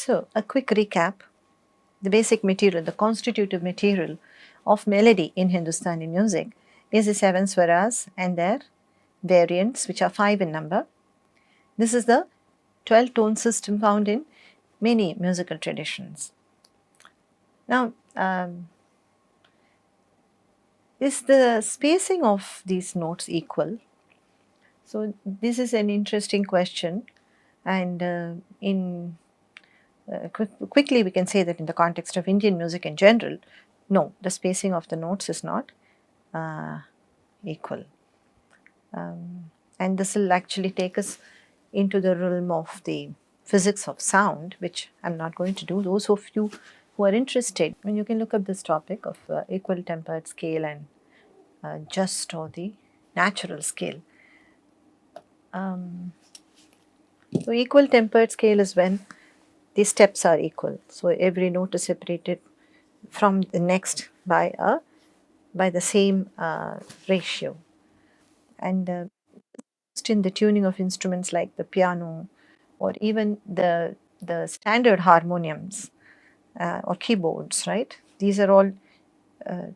So, a quick recap. The basic material, the constitutive material of melody in Hindustani music is the 7 swaras and their variants, which are 5 in number. This is the 12 tone system found in many musical traditions. Now, is the spacing of these notes equal? So, this is an interesting question, and quickly we can say that in the context of Indian music in general, no, the spacing of the notes is not equal. And this will actually take us into the realm of the physics of sound, which I'm not going to do. Those of you who are interested, I mean, you can look up this topic of equal tempered scale and just or the natural scale. So equal tempered scale is when the steps are equal. So every note is separated from the next by the same ratio. And in the tuning of instruments like the piano or even the standard harmoniums or keyboards, right? These are all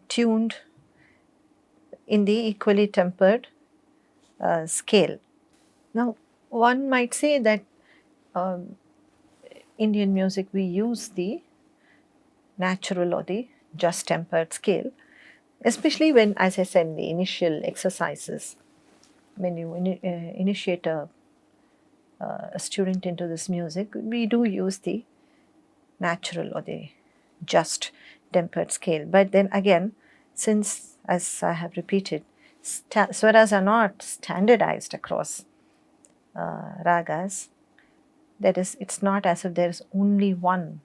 tuned in the equally tempered scale. Now, one might say that Indian music, we use the natural or the just tempered scale, especially when, as I said, the initial exercises, when you initiate a student into this music, we do use the natural or the just tempered scale. But then again, since, as I have repeated, swaras are not standardized across ragas, that is, it's not as if there is only one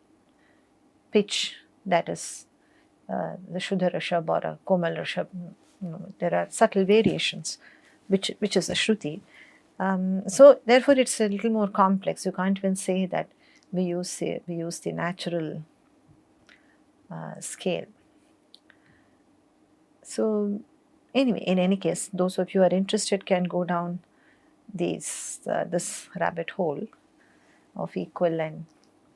pitch that is the Shuddha Rishabh or a Komal Rishabh. There are subtle variations, which is the Shruti. So therefore, it's a little more complex. You can't even say that we use the natural scale. So anyway, in any case, those of you who are interested can go down this rabbit hole of equal and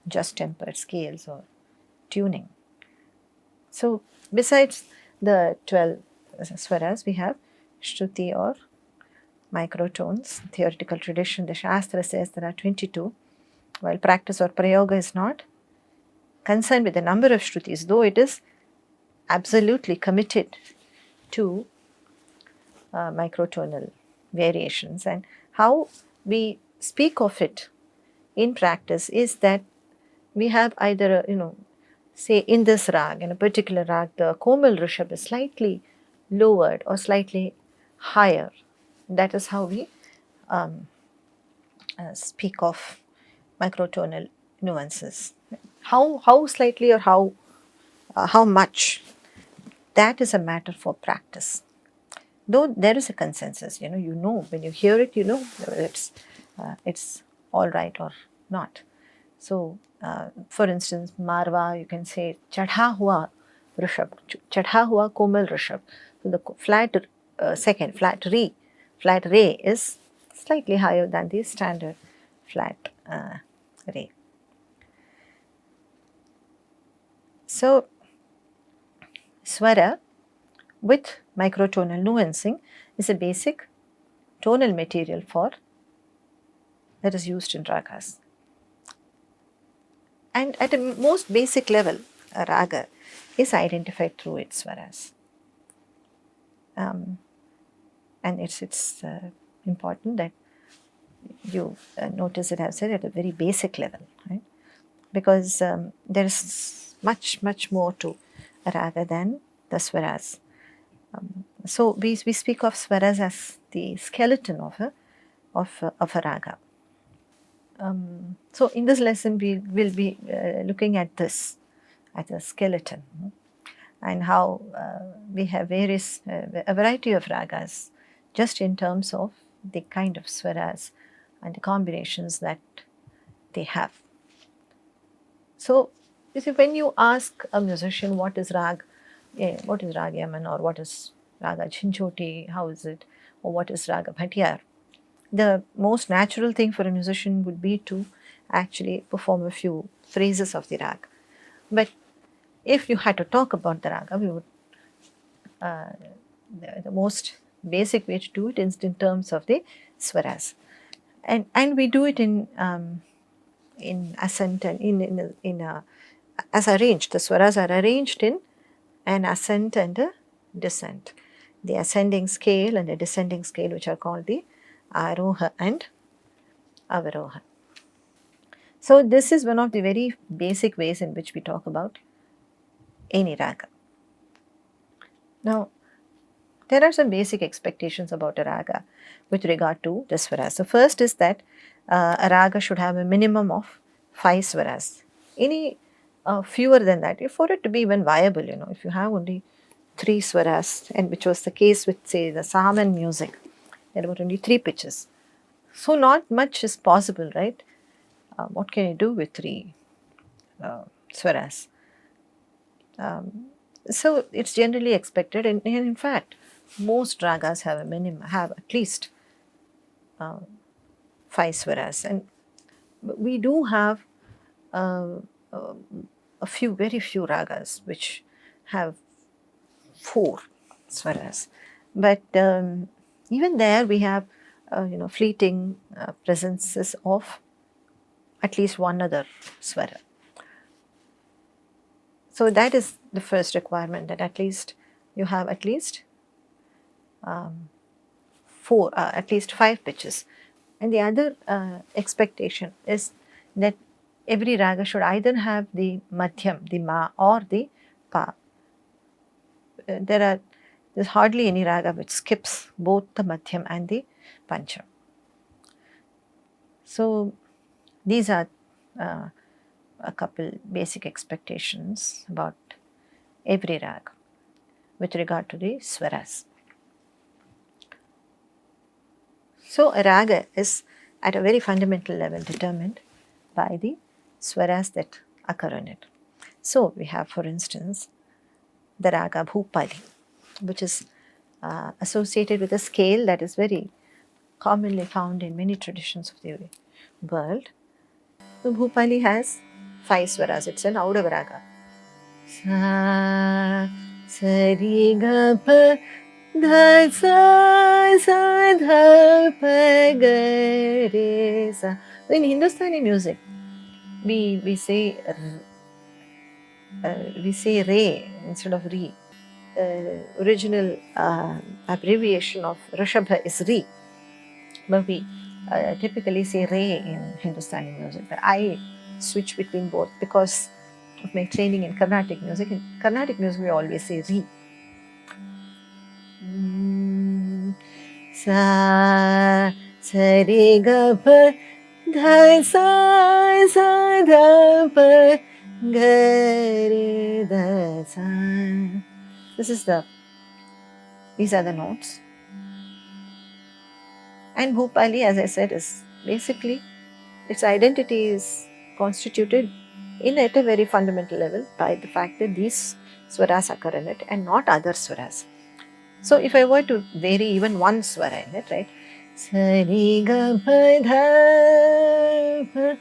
just tempered scales or tuning. So besides the 12 swaras, we have Shruti or microtones. Theoretical tradition, the Shastra says there are 22, while practice or prayoga is not concerned with the number of Shrutis, though it is absolutely committed to microtonal variations. And how we speak of it in practice is that we have either, say in this rag, in a particular rag, the Komal Rishabh is slightly lowered or slightly higher. That is how we speak of microtonal nuances. How slightly or how much, that is a matter for practice. Though there is a consensus, when you hear it, it's all right or not. So, for instance, Marwa, you can say chadha hua rishabh, chadha hua komal rishabh. So the flat second, flat re is slightly higher than the standard flat re. So, swara with microtonal nuancing is a basic tonal material that is used in ragas. And at a most basic level, a raga is identified through its swaras. And it's important that you notice it, I've said, at a very basic level, right? Because there is much more to a raga than the swaras. So we speak of swaras as the skeleton of a raga. So in this lesson we will be looking at this, at the skeleton, and how we have a variety of ragas just in terms of the kind of swaras and the combinations that they have. So you see, when you ask a musician what is rag yaman, or what is raga chinchoti, how is it, or what is raga bhatiyar, the most natural thing for a musician would be to actually perform a few phrases of the raga. But if you had to talk about the raga, we would the most basic way to do it is in terms of the swaras, and we do it in ascent and in a as arranged. The swaras are arranged in an ascent and a descent. The ascending scale and the descending scale, which are called the aroha and avaroha. So this is one of the very basic ways in which we talk about any raga. Now, there are some basic expectations about a raga with regard to the swaras. So first is that a raga should have a minimum of 5 swaras. Any fewer than that, for it to be even viable, if you have only 3 swaras, and which was the case with, say, the Sahaman music, there were only 3 pitches. So not much is possible, right? What can you do with 3 swaras? So it's generally expected, and in fact, most ragas have at least 5 swaras, and we do have very few ragas which have 4 swaras, but even there we have fleeting presences of at least one other swara. So that is the first requirement, that at least you have at least 5 pitches. And the other expectation is that every raga should either have the madhyam, the ma, or the pa. There's hardly any raga which skips both the madhyam and the pancham. So these are a couple basic expectations about every raga with regard to the swaras. So a raga is at a very fundamental level determined by the swaras that occur in it. So we have, for instance, the raga Bhupali, which is associated with a scale that is very commonly found in many traditions of the world. So Bhupali has 5 swaras. It's an Audava raga. Sa, sa, ri, ga, pa, dha, sa, sa, dha, pa, ga, re, sa. So in Hindustani music, we say re instead of re. Original abbreviation of Rishabha is re, but we typically say re in Hindustani music. But I switch between both because of my training in Carnatic music. In Carnatic music, we always say re. Sa, sa, re, ga, pa, dha, sa, sa, dha, pa, ga, re, da, sa. These are the notes. And Bhupali, as I said, is basically, its identity is constituted at a very fundamental level by the fact that these swaras occur in it and not other swaras. So if I were to vary even one swara in it, right? Sa, ri, ga, pa, dha, pa,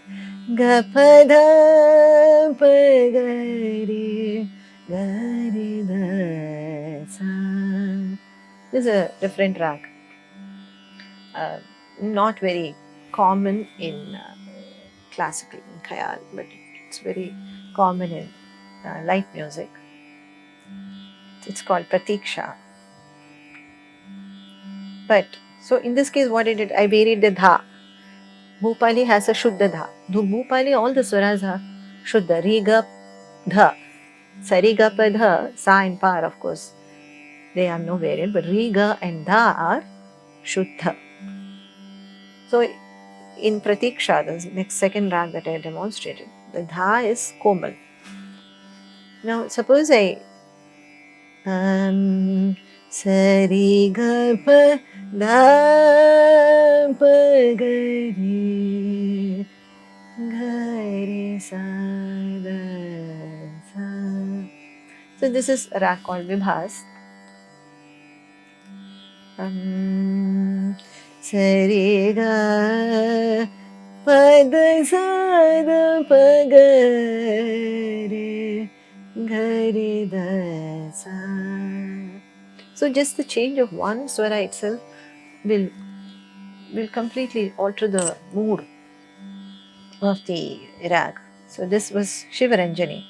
ga, pa, dha, pa, ga, re, da, sa. This is a different rag. Not very common in classical, in Khayal, but it's very common in light music. It's called Pratiksha. But, so in this case, what I did, I varied the dha. Bhupali has a Shuddha dha. Bhupali, all the swaras are Shuddha. Riga, dha. Sariga, pa, dha, sa and pa, of course, they have no variant, but Riga and dha are Shuddha. So in Pratiksha, the next second rag that I demonstrated, the dha is Komal. Now suppose I sa, ri, ga, pa, dha, pa, ga, re, sa, da, sa. So this is a rag called Vibhas. Sa, ri, ga, pada sa da pa ga re ga re da sa. So just the change of one swara itself will completely alter the mood of the rag. So this was Shivaranjani.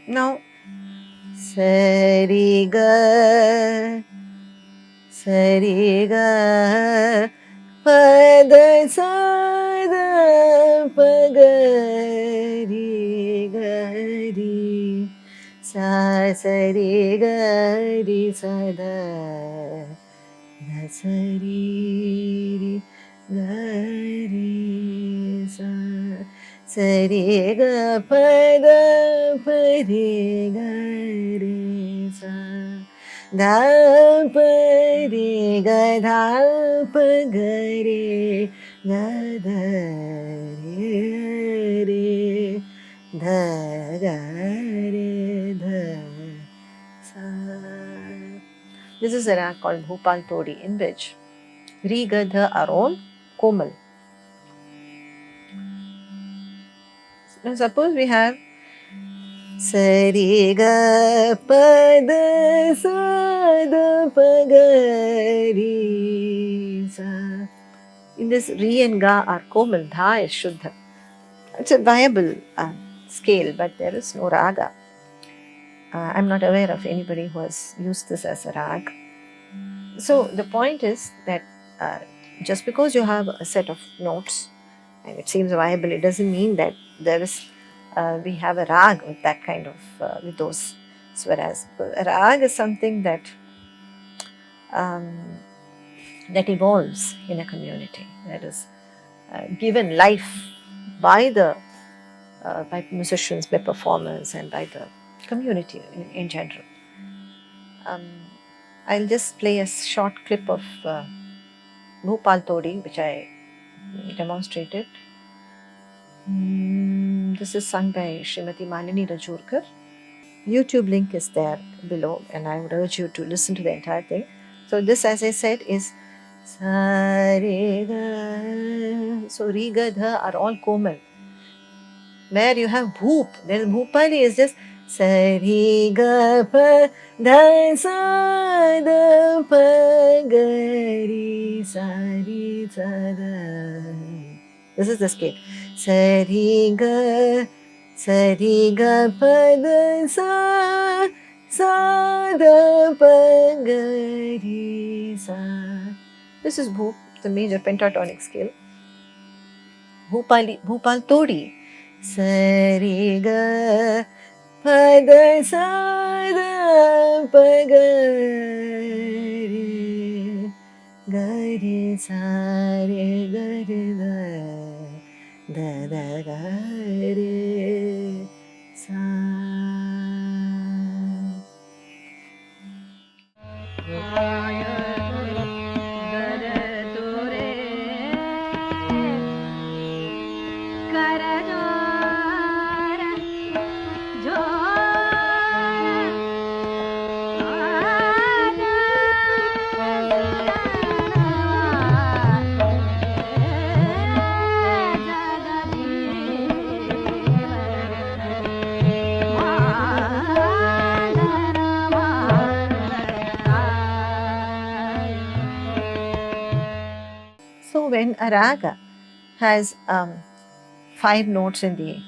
Now Sari ga pada sa da pa ga ri ga ri sa sari ga ri sa da da sa ri ga ri sa sari ga pa da pa ri ga ri sa da pa ri ga da pa ga ri ga da ri da ga ri da sa. This is a rag called Bhopal Todi, in which Ri Ga Dha are all komal. Now suppose we have Sari ga pa da sa da pa ga ri sa. In this Ri and Ga are komal, Dha is Shuddha. It's a viable scale, but there is no raga. I'm not aware of anybody who has used this as a rag. So the point is that just because you have a set of notes and it seems viable, it doesn't mean that there is we have a rag with that kind of with those swaras. A rag is something that that evolves in a community, that is given life by the by musicians, by performers, and by the community in general. I'll just play a short clip of Bhopal Todi, which I demonstrated. This is sung by Srimati Malini Rajurkar. YouTube link is there below, and I would urge you to listen to the entire thing. So this, as I said, is sa re ga. So ri ga dha are all komal. Where you have bhoop, there is bhopali is just sa ri ga pa da sa da pa ga ri sa ri sa da. This is the scale. Sa ri ga pa da sa da pa ga ri sa. This is bhoop, the major pentatonic scale. Bhopal Todi. Sa ri ga pa da sa da pa ga ri sa re ga ri da da ga ri sa. So when a raga has 5 notes in the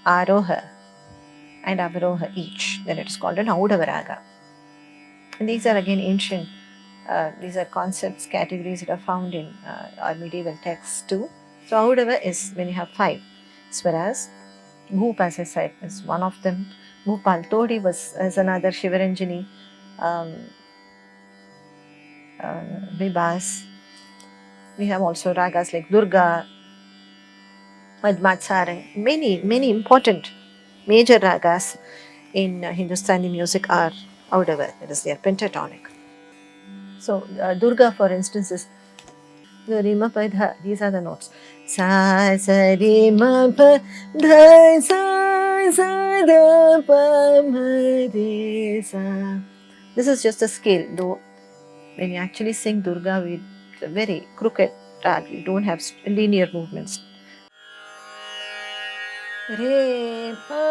aroha and avaroha each, then it is called an Audava raga. And these are again ancient, these are concepts, categories that are found in our medieval texts too. So Audava is when you have 5 swaras. Bhoop, as I said, is one of them. Bhopal Todi is another. Shivaranjani, Vibhas. We have also ragas like Durga, Madhmatsara. Many important major ragas in Hindustani music are Audava, that is, they are pentatonic. So Durga, for instance, is the Rima Pa Dha. These are the notes. Sa sa Rima Pa Dha sa sa da pa ma re sa. This is just a scale, though when you actually sing Durga with very crooked rag. You don't have linear movements. Re pa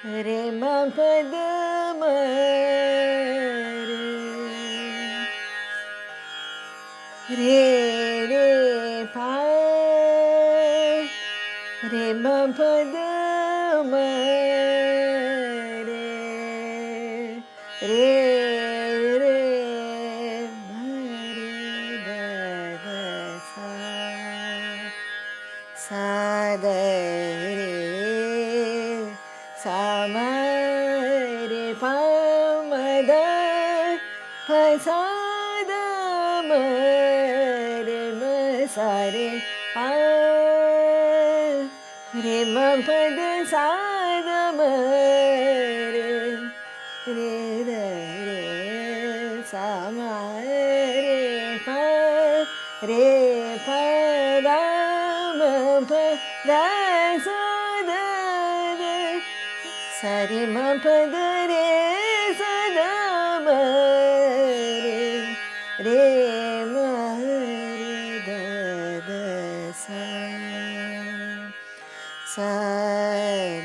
re ma pa da ma re re pa re ma pa da ma re re ma re da da sa sa da re sa ma re pa ma da pa sa da ma re ma sa re pa re ma pa da sa da ma re da re sa ma re pa da ma pa da sa da sa re ma pa da re sa da ma re ma re da da sa sa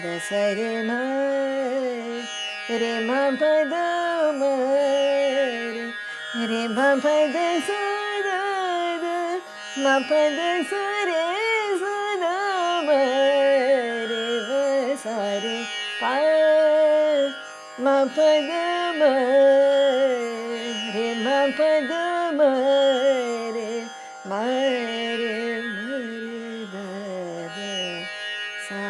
da sa re ma pa da ma re ma pa da sa da ma pa da sa re sa da ma re ma sa re pa ma pa da ma re ma pa da ma re ma re da da sa.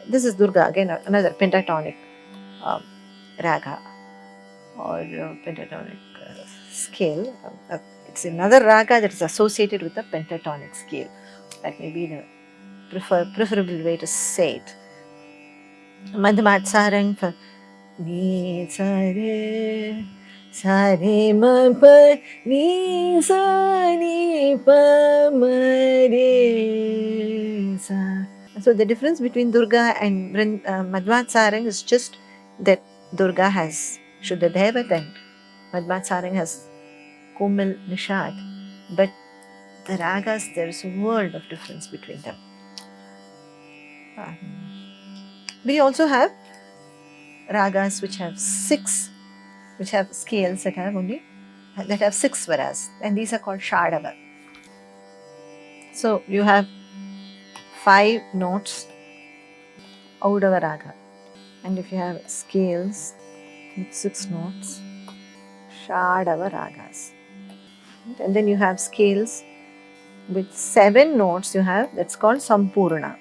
This is Durga, again another pentatonic raga or pentatonic scale. It's another raga that is associated with the pentatonic scale. That may be the preferable way to say it. Madhmatsarang for ni sa re ma pa ni sa ni pa ma re sa. So the difference between Durga and Madhmatsarang is just that Durga has Shuddha Devat and Madhmatsarang has Komal Nishad. But the ragas, there is a world of difference between them. We also have ragas which have scales that have 6 swaras, and these are called Shadava. So you have 5 notes out of a raga, and if you have scales with 6 notes, Shadava ragas, and then you have scales with 7 notes, that's called Sampurna.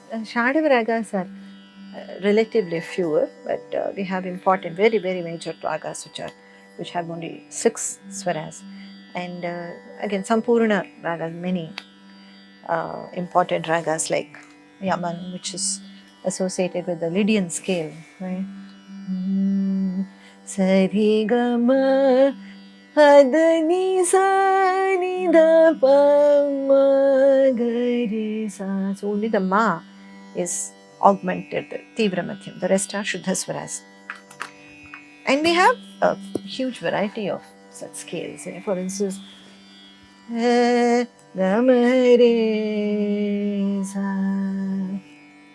Shadava ragas are relatively fewer, but we have important, very, very major ragas which have only 6 swaras. And again, Sampurna ragas, many important ragas like Yaman, which is associated with the Lydian scale, right? Sarigama Adani sa ni da pa ma ga re sa. So only the ma is augmented, Tivra Madhyam. The rest are Shuddha Swaras. And we have a huge variety of such scales. For instance, ga ma re sa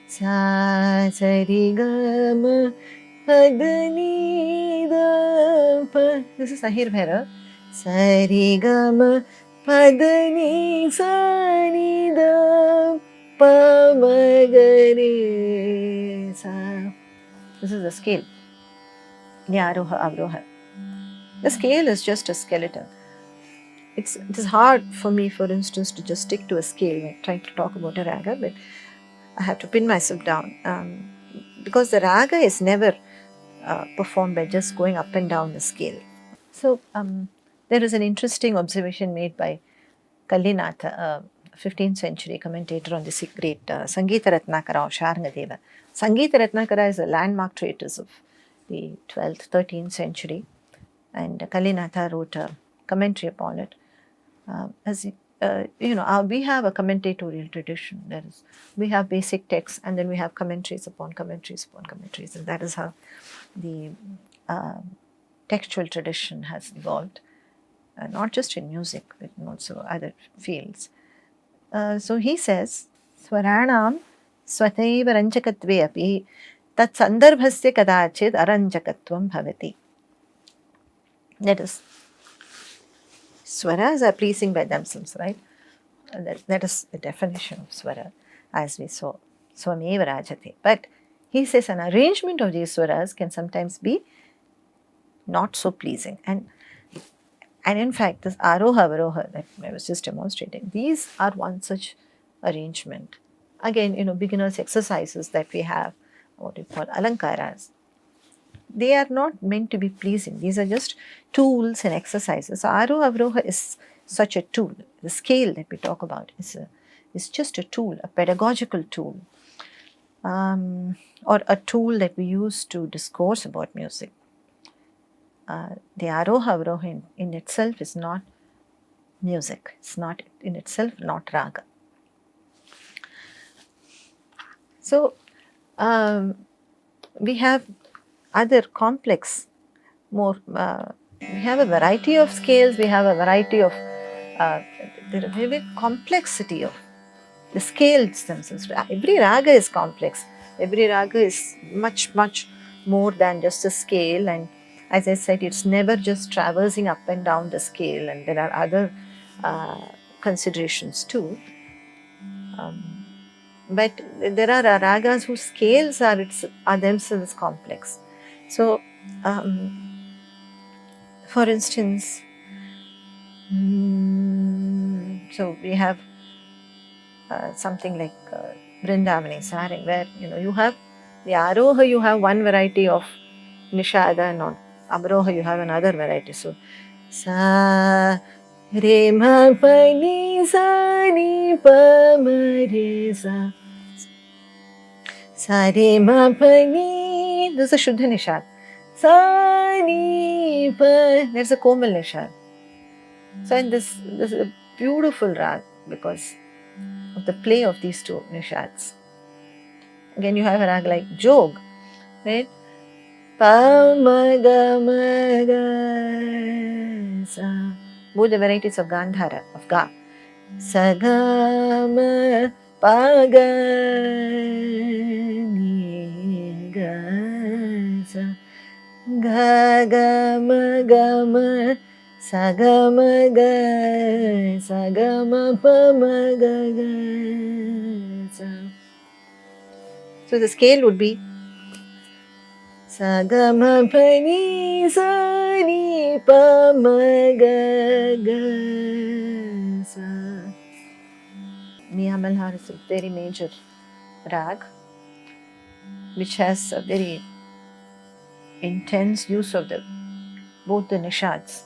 sa ri ga ma pa da ni da pa. This is Sahir Bhairav. Sa ri ga ma pa da ni sa ni da pa ma ga re sa. This is the scale. Nyaroha Avroha. The scale is just a skeleton. It is hard for me, for instance, to just stick to a scale when trying to talk about a raga, but I have to pin myself down because the raga is never performed by just going up and down the scale. So there is an interesting observation made by Kallinatha, a 15th century commentator on this great Sangeeta Ratnakara of Sharangadeva. Sangeeta Ratnakara is a landmark treatise of the 12th, 13th century, and Kalinatha wrote a commentary upon it. We have a commentatorial tradition. We have basic texts, and then we have commentaries upon commentaries upon commentaries, and that is how the textual tradition has evolved, not just in music, but also other fields. So he says, Swaranam swataiva ranjakatve api tat sandarbhasya kadachid aranjakatvam bhavati. That is, Swaras are pleasing by themselves, right? That is the definition of Swara, as we saw. Swameva rajate. But he says an arrangement of these Swaras can sometimes be not so pleasing. And in fact, this Aroha Avaroha that I was just demonstrating, these are one such arrangement. Again, beginners' exercises that we have, what we call alankaras, they are not meant to be pleasing. These are just tools and exercises. So Aroha Avaroha is such a tool. The scale that we talk about is just a tool, a pedagogical tool, or a tool that we use to discourse about music. The Aroha Avaroha in itself is not music. It's not in itself not raga. So we have other complex, more. We have a variety of scales. We have a variety of the very complexity of the scales themselves. Every raga is complex. Every raga is much more than just a scale, and as I said, it's never just traversing up and down the scale, and there are other considerations too. But there are ragas whose scales are themselves complex. So, for instance, so we have something like Vrindavani Saring, where you have the Aroha, you have one variety of Nishada, and on Avaroha you have another variety. So, Sa Re Ma Pa Ni Sa Ni Pa Ma Re Sa Sa Re Ma Pa Ni. This is a Shuddha Nishad. Sa Ni Pa. There's a Komal Nishad. So, and this is a beautiful rag because of the play of these two nishads. Again, you have a rag like Jog, right? Pa ma ga ma ga sa. Both the varieties of Gandhara, of Ga. Sa ga ma pa ga ni ga sa. Ga ga ma sa ga ma ga sa ga ma pa ma ga ga sa. So the scale would be sa ga ma pa ni sa ni pa ma ga ga sa. Miya Malhar is a very major rag which has a very intense use of both the nishads.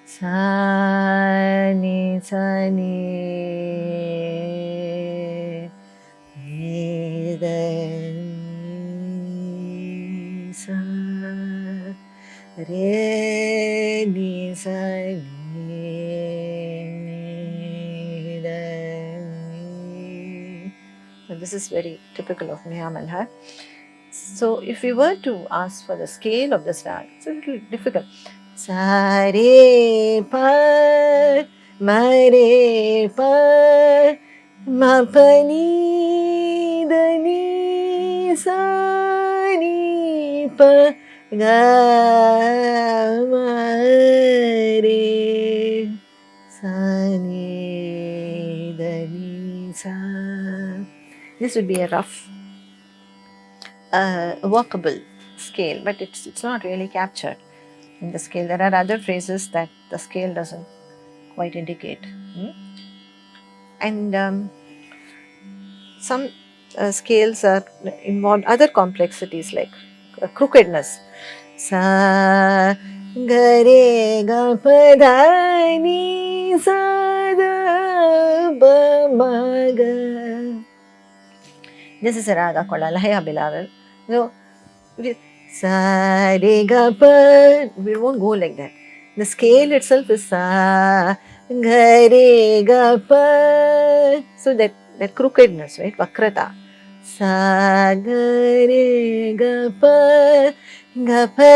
Sa ni da ni sa re ni sa ni da ni. So this is very typical of Miya Malhar. So if we were to ask for the scale of this rag, it's a little difficult. Sa re pa ma re pa ma pa ni da ni sa ni pa ga ma re sa ni da ni sa. This would be a rough, workable scale, but it's not really captured in the scale. There are other phrases that the scale doesn't quite indicate. And some scales are involved other complexities like crookedness. Sa ga re ga pa da ni sa da ba ma ga. This is a raga called Alaya Bilawal. So Sa re ga pa. We won't go like that. The scale itself is sa ga re ga pa. So that crookedness, right? Vakrata. Sa ga re ga pa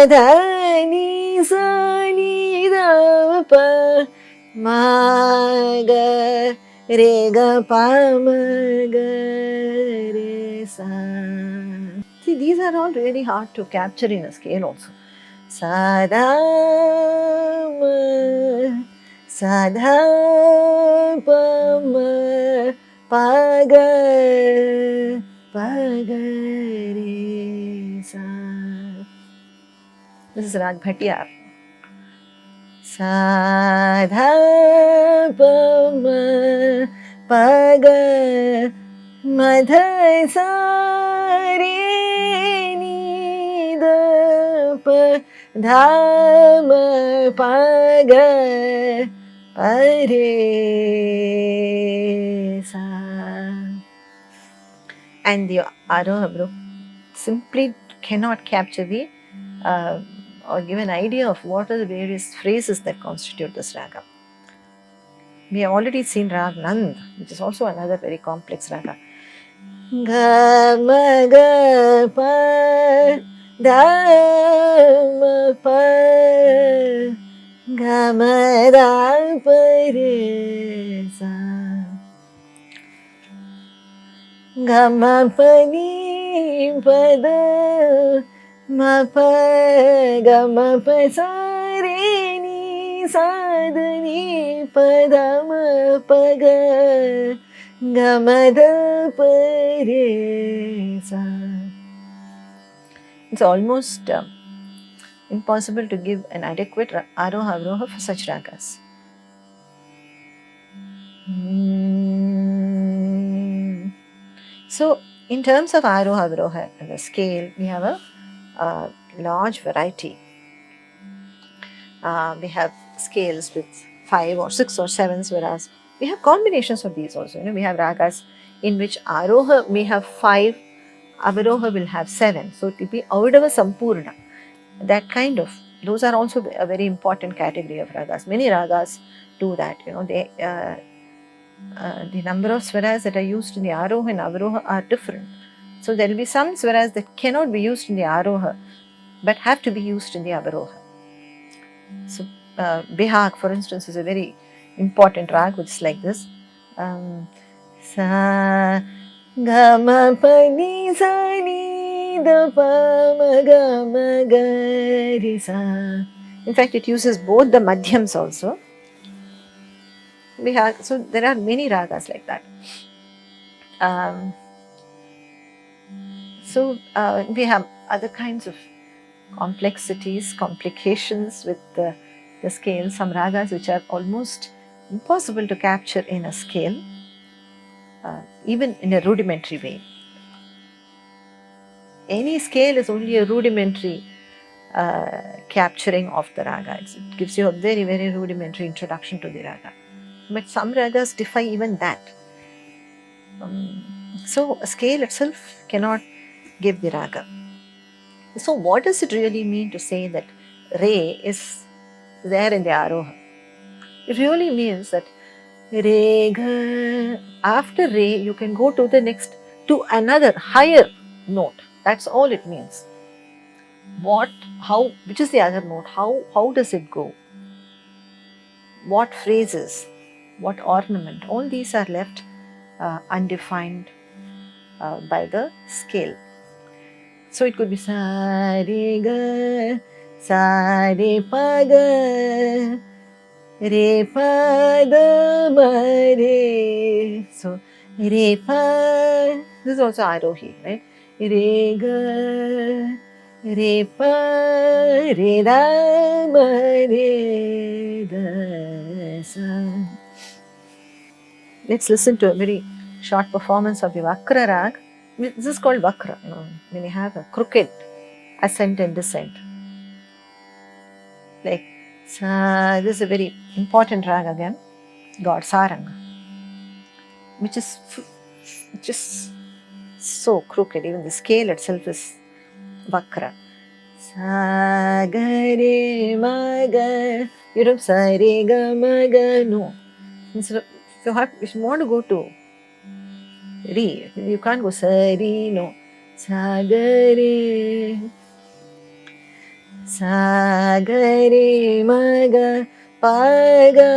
da ni sa ni da pa ma ga re ga pa ma ga re sa. See, these are all really hard to capture in a scale also. Sa da pa ma pa ga re sa. This is Rag Bhattiyar. Sa pa ma pa ga ma dha sa re ni da pa dha ma pa ga pa re sa. And the Aroha simply cannot capture the or give an idea of what are the various phrases that constitute this raga. We have already seen Rag Nand, which is also another very complex raga. Ga ma ga pa da ma pa ga ma da pa re sa. Ga ma pa ni pa da ma pa ga ma pa sa re ni sa da ni pa da ma pa ga ga ma da pa re sa. It's almost impossible to give an adequate aroha avroha for such ragas. So, in terms of aroha avroha and the scale, we have a large variety. We have scales with 5 or 6 or 7 swaras. We have combinations of these also. We have ragas in which aroha may have 5, avaroha will have 7. So it will be Avadava Sampurna. That kind of, those are also a very important category of ragas. Many ragas do that. The number of swaras that are used in the aroha and avaroha are different. So there will be some swaras that cannot be used in the aroha but have to be used in the avaroha. So Bihag, for instance, is a very important rag which is like this. Sa ga ma pa ni sa ni da pa ma ga re sa. In fact, it uses both the madhyams also. So there are many ragas like that. We have other kinds of complexities, complications with the scale. Some ragas which are almost impossible to capture in a scale, even in a rudimentary way. Any scale is only a rudimentary capturing of the raga. It gives you a very, very rudimentary introduction to the raga. But some ragas defy even that. So a scale itself cannot give the raga. So what does it really mean to say that re is there in the aroha? It really means that re ga, after re you can go to the next, to another higher note. That's all it means. Which is the other note? How does it go? What phrases? What ornament? All these are left undefined by the scale. So it could be sa re ga, sa re pa ga, re pa da ma re. So re pa, this is also arohi, right? Re ga, re pa, re da ma re da sa. Let's listen to a very short performance of the Vakra Rag. This is called Vakra, when you have a crooked ascent and descent. Like, this is a very important rag again, God Saranga, which is just so crooked. Even the scale itself is Vakra. sa ga re ma ga. You don't sa re ga ma ga, no. Instead of, if you want to go to re, you can't go sa re, no. Sa ga re, sa ga re ma ga, pa ga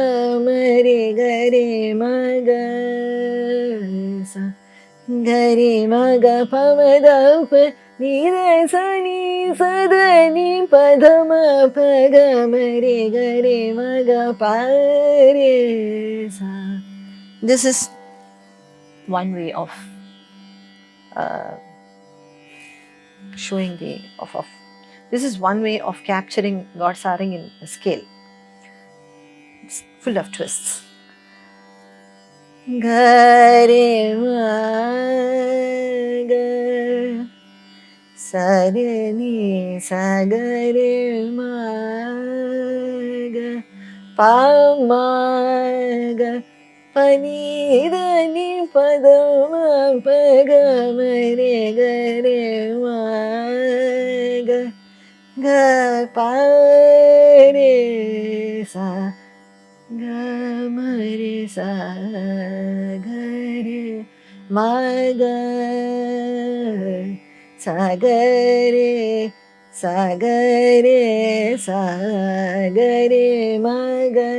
ma re ga re ma ga, sa ga re ma ga pa ma da pa ni re sa ni sa da ni pa da ma pa ga ma re ga re ma ga pa re sa. This is one way of showing the of this is one way of capturing God Saring in a scale. It's full of twists. Ga re ma ga, sa re ni sa ga re ma ga, pa ma ga, pa ni da ni pa da ma pa ga ma re ga re ma ga, ga pa re sa, ga ma re sa ga re ma ga, sa ga re sa ga re sa ga re ma ga,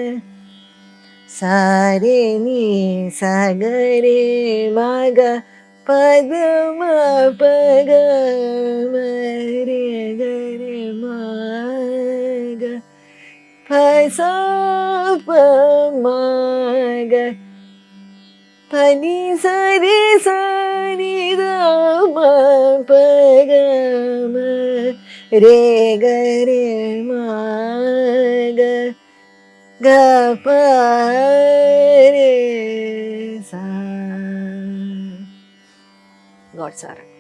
sa re ni sa ga re ma ga, pa da ma pa ga ma re ga re ma ga, pa sa pa ma ga, pa ni sa ni da ma pa ga ma re ga re ma ga, ga pa re sa. God Saring.